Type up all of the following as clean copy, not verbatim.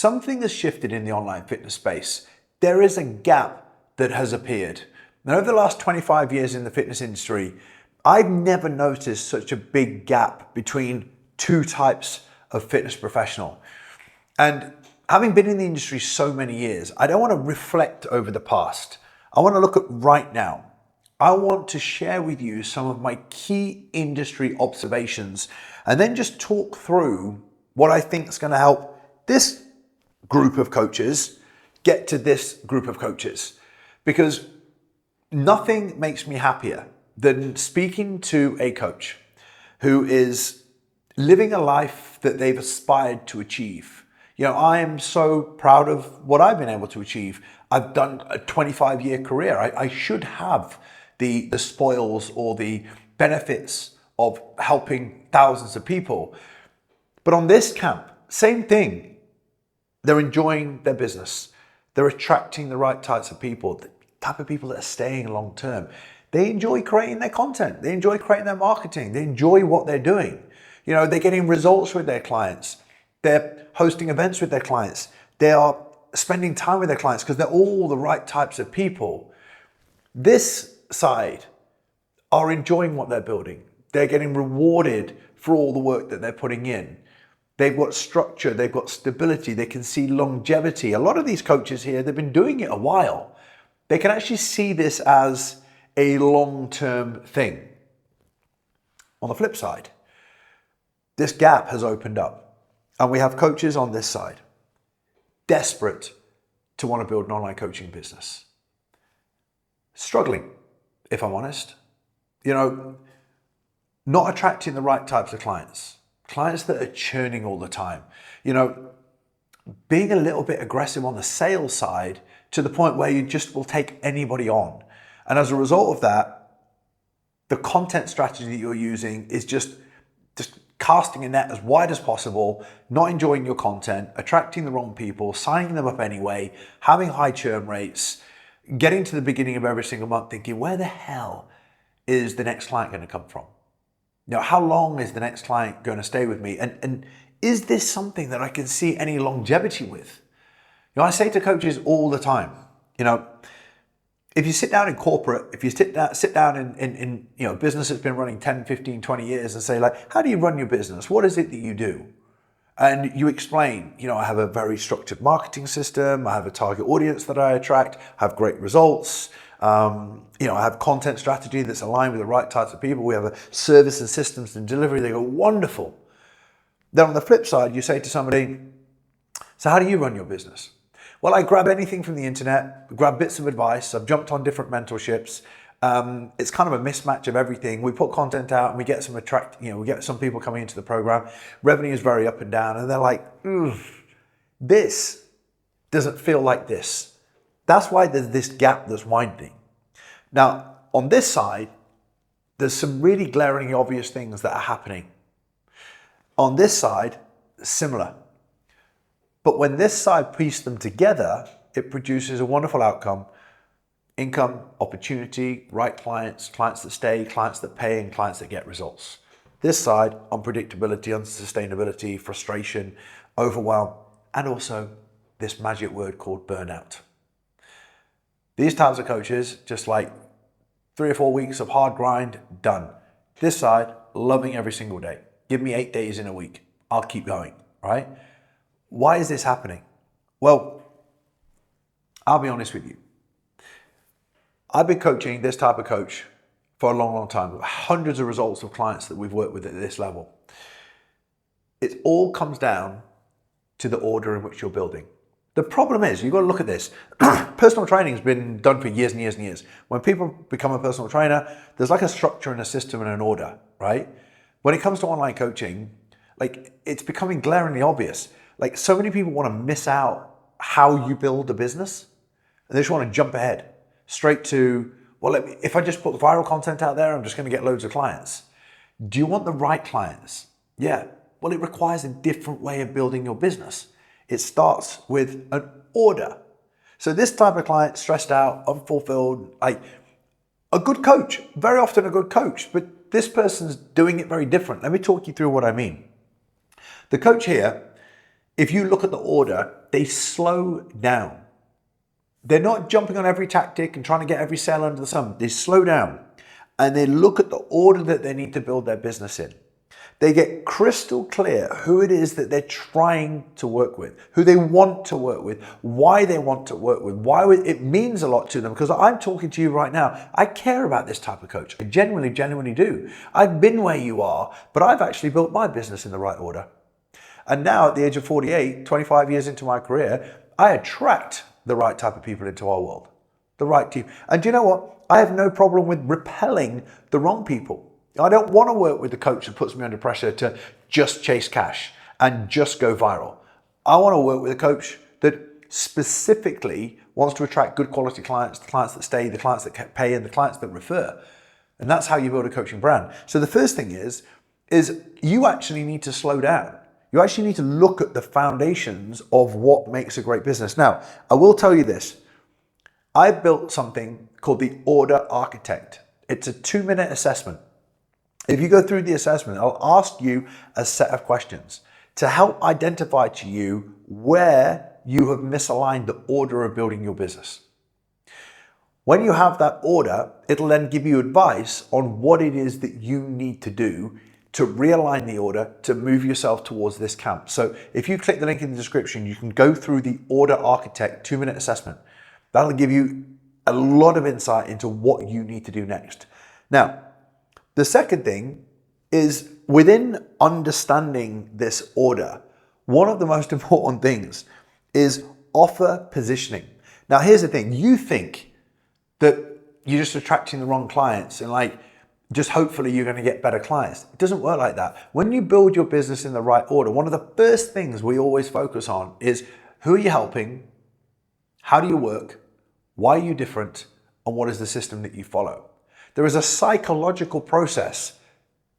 something has shifted in the online fitness space. There is a gap that has appeared. Now, over the last 25 years in the fitness industry, I've never noticed such a big gap between two types of fitness professional. And having been in the industry so many years, I don't want to reflect over the past. I want to look at right now. I want to share with you some of my key industry observations and then just talk through what I think is going to help this group of coaches get to this group of coaches. Because nothing makes me happier than speaking to a coach who is living a life that they've aspired to achieve. You know, I am so proud of what I've been able to achieve. I've done a 25-year career. I should have the spoils or the benefits of helping thousands of people. But on this camp, same thing. They're enjoying their business. They're attracting the right types of people, the type of people that are staying long term. They enjoy creating their content. They enjoy creating their marketing. They enjoy what they're doing. You know, they're getting results with their clients. They're hosting events with their clients. They are spending time with their clients because they're all the right types of people. This side are enjoying what they're building. They're getting rewarded for all the work that they're putting in. They've got structure, they've got stability, they can see longevity. A lot of these coaches here, they've been doing it a while. They can actually see this as a long-term thing. On the flip side, this gap has opened up and we have coaches on this side desperate to want to build an online coaching business. Struggling, if I'm honest. You know, not attracting the right types of clients that are churning all the time. You know, being a little bit aggressive on the sales side to the point where you just will take anybody on. And as a result of that, the content strategy that you're using is just casting a net as wide as possible, not enjoying your content, attracting the wrong people, signing them up anyway, having high churn rates, getting to the beginning of every single month thinking, where the hell is the next client going to come from? You know, how long is the next client going to stay with me? And is this something that I can see any longevity with? You know, I say to coaches all the time, you know, if you sit down in corporate, if you sit down in you know, business that's been running 10, 15, 20 years and say like, how do you run your business? What is it that you do? And you explain, you know, I have a very structured marketing system. I have a target audience that I attract, have great results. You know, I have content strategy that's aligned with the right types of people. We have a service and systems and delivery. They go, wonderful. Then on the flip side, you say to somebody, so how do you run your business? Well, I grab anything from the internet, grab bits of advice. I've jumped on different mentorships. It's kind of a mismatch of everything. We put content out and we get we get some people coming into the program. Revenue is very up and down. And they're like, this doesn't feel like this. That's why there's this gap that's widening. Now, on this side, there's some really glaringly obvious things that are happening. On this side, similar. But when this side piece them together, it produces a wonderful outcome. Income, opportunity, right clients, clients that stay, clients that pay, and clients that get results. This side, unpredictability, unsustainability, frustration, overwhelm, and also this magic word called burnout. These types of coaches, just like 3 or 4 weeks of hard grind, done. This side, loving every single day. Give me 8 days in a week. I'll keep going, right? Why is this happening? Well, I'll be honest with you. I've been coaching this type of coach for a long, long time. Hundreds of results of clients that we've worked with at this level. It all comes down to the order in which you're building. The problem is, you've got to look at this. Personal training has been done for years and years and years. When people become a personal trainer, there's like a structure and a system and an order, right? When it comes to online coaching, like it's becoming glaringly obvious. Like so many people want to miss out how you build a business. And they just want to jump ahead straight to, well, if I just put viral content out there, I'm just going to get loads of clients. Do you want the right clients? Yeah. Well, it requires a different way of building your business. It starts with an order. So this type of client, stressed out, unfulfilled, like a good coach, very often a good coach, but this person's doing it very different. Let me talk you through what I mean. The coach here, if you look at the order, they slow down. They're not jumping on every tactic and trying to get every sale under the sun. They slow down and they look at the order that they need to build their business in. They get crystal clear who it is that they're trying to work with, who they want to work with, why they want to work with, why it means a lot to them. Because I'm talking to you right now, I care about this type of coach. I genuinely do. I've been where you are, but I've actually built my business in the right order. And now at the age of 48, 25 years into my career, I attract the right type of people into our world, the right team. And do you know what? I have no problem with repelling the wrong people. I don't want to work with the coach that puts me under pressure to just chase cash and just go viral. I want to work with a coach that specifically wants to attract good quality clients, the clients that stay, the clients that pay, and the clients that refer. And that's how you build a coaching brand. So the first thing is you actually need to slow down. You actually need to look at the foundations of what makes a great business. Now, I will tell you this. I built something called the Order Architect. It's a 2-minute assessment. If you go through the assessment, I'll ask you a set of questions to help identify to you where you have misaligned the order of building your business. When you have that order, it'll then give you advice on what it is that you need to do to realign the order to move yourself towards this camp. So if you click the link in the description, you can go through the Order Architect 2-minute assessment. That'll give you a lot of insight into what you need to do next. Now, the second thing is within understanding this order, one of the most important things is offer positioning. Now, here's the thing. You think that you're just attracting the wrong clients and just hopefully you're going to get better clients. It doesn't work like that. When you build your business in the right order, one of the first things we always focus on is who are you helping? How do you work? Why are you different? And what is the system that you follow? There is a psychological process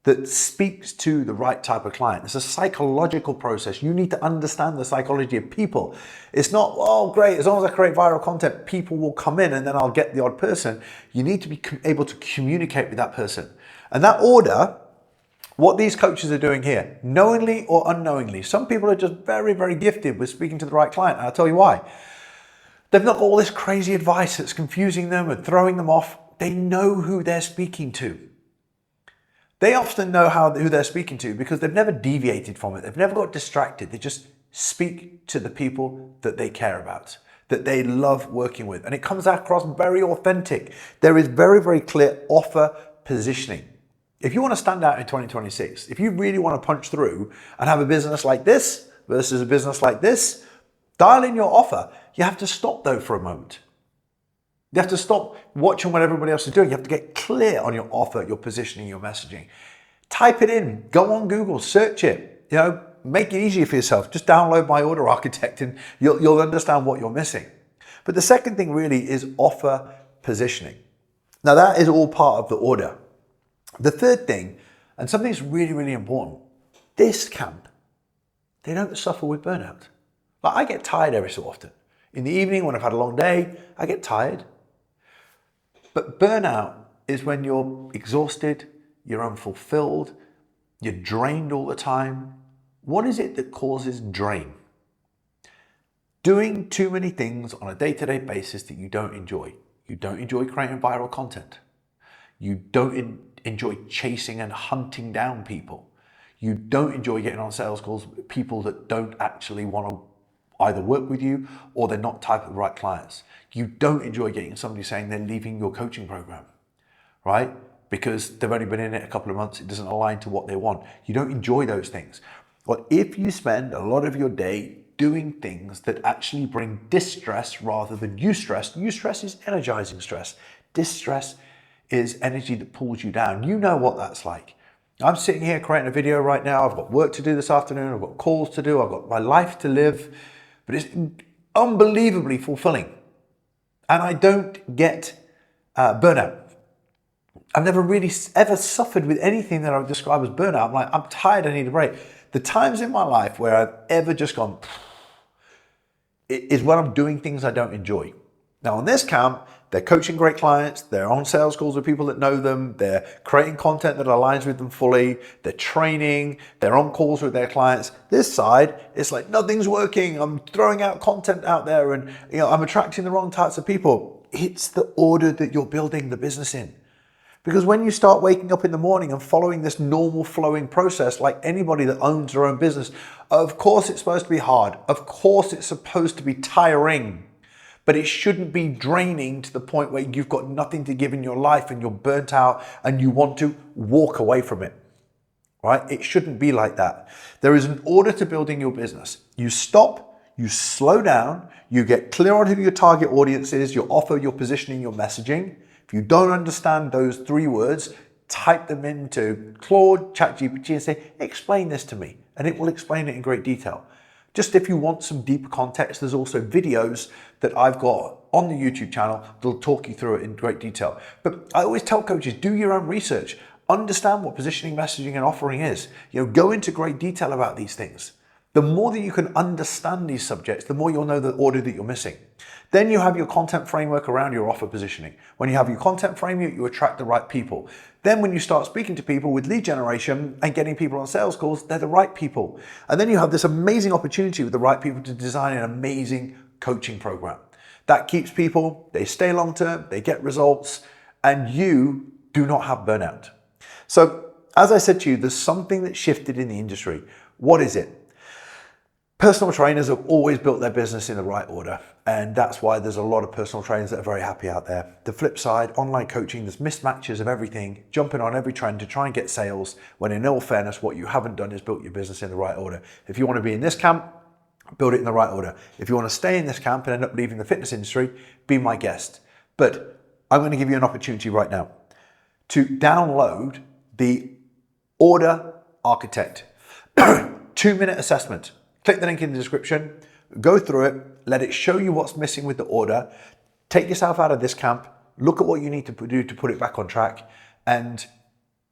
that speaks to the right type of client. It's a psychological process. You need to understand the psychology of people. It's not, oh, great, as long as I create viral content, people will come in and then I'll get the odd person. You need to be able to communicate with that person. And that order, what these coaches are doing here, knowingly or unknowingly, some people are just very gifted with speaking to the right client. And I'll tell you why. They've not got all this crazy advice that's confusing them and throwing them off. They know who they're speaking to. They often know who they're speaking to because they've never deviated from it. They've never got distracted. They just speak to the people that they care about, that they love working with. And it comes across very authentic. There is very clear offer positioning. If you want to stand out in 2026, if you really want to punch through and have a business like this versus a business like this, dial in your offer. You have to stop though for a moment. You have to stop watching what everybody else is doing. You have to get clear on your offer, your positioning, your messaging. Type it in, go on Google, search it, make it easier for yourself. Just download my Order Architect and you'll understand what you're missing. But the second thing really is offer positioning. Now that is all part of the order. The third thing, and something that's really important, this camp, they don't suffer with burnout. I get tired every so often. In the evening when I've had a long day, I get tired. But burnout is when you're exhausted, you're unfulfilled, you're drained all the time. What is it that causes drain? Doing too many things on a day-to-day basis that you don't enjoy. You don't enjoy creating viral content. You don't enjoy chasing and hunting down people. You don't enjoy getting on sales calls with people that don't actually want to either work with you or they're not type of the right clients. You don't enjoy getting somebody saying they're leaving your coaching program, right? Because they've only been in it a couple of months, it doesn't align to what they want. You don't enjoy those things. Well, if you spend a lot of your day doing things that actually bring distress rather than eustress is energizing stress. Distress is energy that pulls you down. You know what that's like. I'm sitting here creating a video right now. I've got work to do this afternoon. I've got calls to do. I've got my life to live. But it's unbelievably fulfilling. And I don't get burnout. I've never really ever suffered with anything that I would describe as burnout. I'm like, I'm tired, I need a break. The times in my life where I've ever just gone is when I'm doing things I don't enjoy. Now on this camp, they're coaching great clients, they're on sales calls with people that know them, they're creating content that aligns with them fully, they're training, they're on calls with their clients. This side, it's like nothing's working, I'm throwing out content out there and I'm attracting the wrong types of people. It's the order that you're building the business in. Because when you start waking up in the morning and following this normal flowing process, like anybody that owns their own business, of course it's supposed to be hard. Of course it's supposed to be tiring. But it shouldn't be draining to the point where you've got nothing to give in your life and you're burnt out and you want to walk away from it, right? It shouldn't be like that. There is an order to building your business. You stop, you slow down, you get clear on who your target audience is, your offer, your positioning, your messaging. If you don't understand those 3 words, type them into Claude, ChatGPT and say, explain this to me. And it will explain it in great detail. Just if you want some deeper context, there's also videos that I've got on the YouTube channel that'll talk you through it in great detail. But I always tell coaches, do your own research. Understand what positioning, messaging, and offering is. Go into great detail about these things. The more that you can understand these subjects, the more you'll know the order that you're missing. Then you have your content framework around your offer positioning. When you have your content framework, you attract the right people. Then when you start speaking to people with lead generation and getting people on sales calls, they're the right people. And then you have this amazing opportunity with the right people to design an amazing coaching program. That keeps people, they stay long term, they get results, and you do not have burnout. So as I said to you, there's something that shifted in the industry. What is it? Personal trainers have always built their business in the right order, and that's why there's a lot of personal trainers that are very happy out there. The flip side, online coaching, there's mismatches of everything, jumping on every trend to try and get sales, when in all fairness, what you haven't done is built your business in the right order. If you want to be in this camp, build it in the right order. If you want to stay in this camp and end up leaving the fitness industry, be my guest. But I'm going to give you an opportunity right now to download the Order Architect 2-minute assessment. Click the link in the description, go through it, let it show you what's missing with the order, take yourself out of this camp, look at what you need to do to put it back on track, and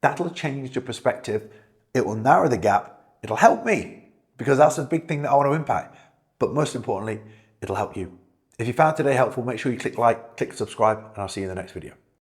that'll change your perspective. It will narrow the gap. It'll help me, because that's a big thing that I want to impact. But most importantly, it'll help you. If you found today helpful, make sure you click like, click subscribe, and I'll see you in the next video.